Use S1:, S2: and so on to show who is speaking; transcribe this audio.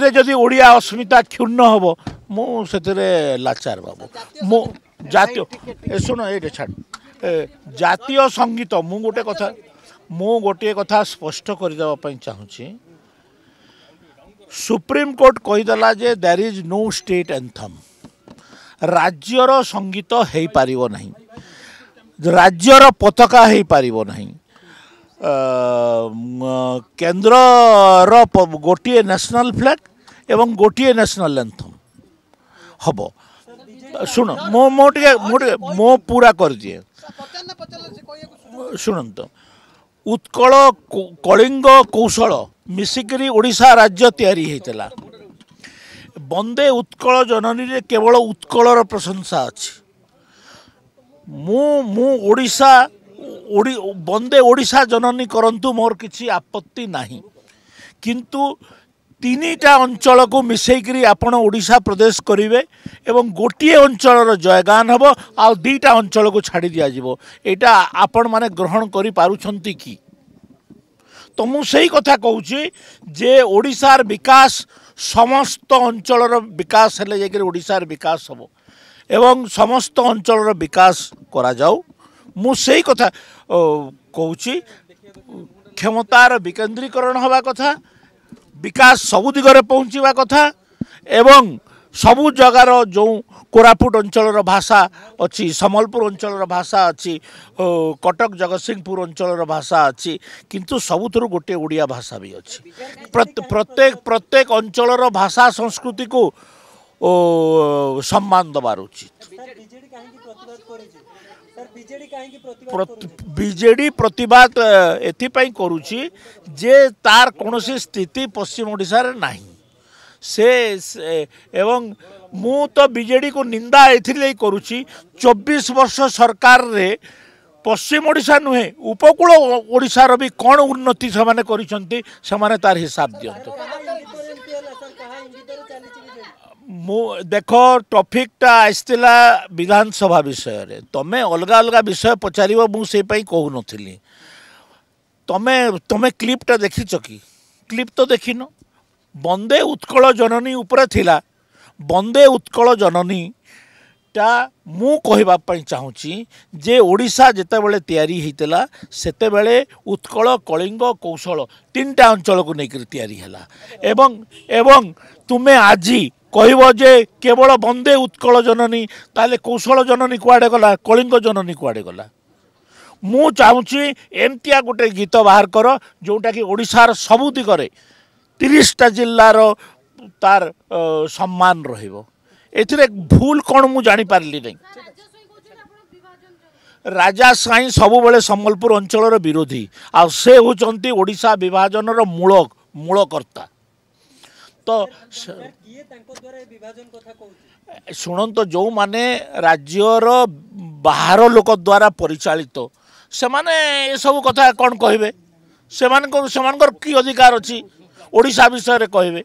S1: जदि ओडिया अस्मिता क्षुण्ण हम मुझे लाचार बाबू मो जातीय शुण ये छाड़ जातीय संगीत मु गोटे कथा स्पष्ट करदेवाई चाहूँगी सुप्रीम कोर्ट कहीदेला जे there is no state anthem राज्यर संगीत हो पारिबो नहीं राज्यर पताका हो पारिबो नहीं केंद्र गोटे नेशनल फ्लैग एवं गोटे नेशनल एंथम हम शुण मो पूरा कर दिए शुणत उत्कल कलिंग कौशल मिसिकरी ओडिशा राज्य तैयारी होता बंदे उत्कल जननी रे केवल उत्कलर प्रशंसा अच्छी मु ओडिशा बंदे ओडिशा जननी करंतु मोर किसी आपत्ति नहीं किंतु तीनटा अंचल को मिसेकरी आपण ओडिशा प्रदेश करेंगे एवं गोटे अंचल जयगान हम आ दीटा अंचल को छाड़ी दिया एटा आपण माने ग्रहण करि पारुछंती कि तो मुझे कथा कहूँ जे ओडिशार विकास समस्त अंचल विकास हेले जाकर ओडिशार विकास हम एवं समस्त अंचल विकास करा जाऊ मुझे कथा कहूँ क्षमतार विकेंद्रीकरण हवा कथा विकास सबु दिगरे पहुँचवा कथा एवं सबु जगार जो कोरापुट अंचल भाषा अच्छी सम्बलपुर अंचल भाषा अच्छी कटक जगतसिंहपुर अंचल भाषा अच्छी किंतु सबुथुर गोटे ओडिया भाषा भी अच्छी प्रत्येक अंचल भाषा संस्कृति को सम्मान दबार उचित बीजेडी प्रतिवाद एथिपाई करुची जे तार कौन स्थिति पश्चिम ओडिशा रे नहीं से एवं मु तो बीजेडी को निंदा एथिले करुची 24 वर्ष सरकार रे पश्चिम ओडिशा नुहे उपकूल ओडिशार भी कौन उन्नति से करिसंती से तार हिसाब दियंतु देख टॉपिकटा आसला विधानसभा विषय रे तमे अलग अलग विषय पचार मुझे कहू नी तमे क्लिपटा देखिच कि क्लिप तो देखिन बंदे उत्कल जननी उपरे थिला बंदे उत्कल जननी टा मु कहवाई चाहूँगी जे ओडिशा जितेबाला तैयारी होता सेते बेले उत्कल कलिंग कौशल तीनटा अंचल को लेकर तैयारी है एवं तुमे आजी कहब जे केवल बंदे उत्कल जननी ताले कौशल जननी कुआडे गला कलिंग जननी कुआडे गला मु चाहूँगी एमतिया गोटे गीत बाहर कर जोटा कि ओडिशार सबु दिगरे 30टा जिल्लार तार सम्मान रहिबो एथिरे भूल कौन मु जानी पारली नहीं राजा साई सबु बेले सम्बलपुर अंचल विरोधी आ से होचंती ओडिशा विभाजन मूलकर्ता तो शुणन तो जो माने राज्यर बाहर लोक द्वारा परिचालित से माने ये सब कथा कौन कहे से की अधिकार अच्छी ओडिशा विषय रे कहबे।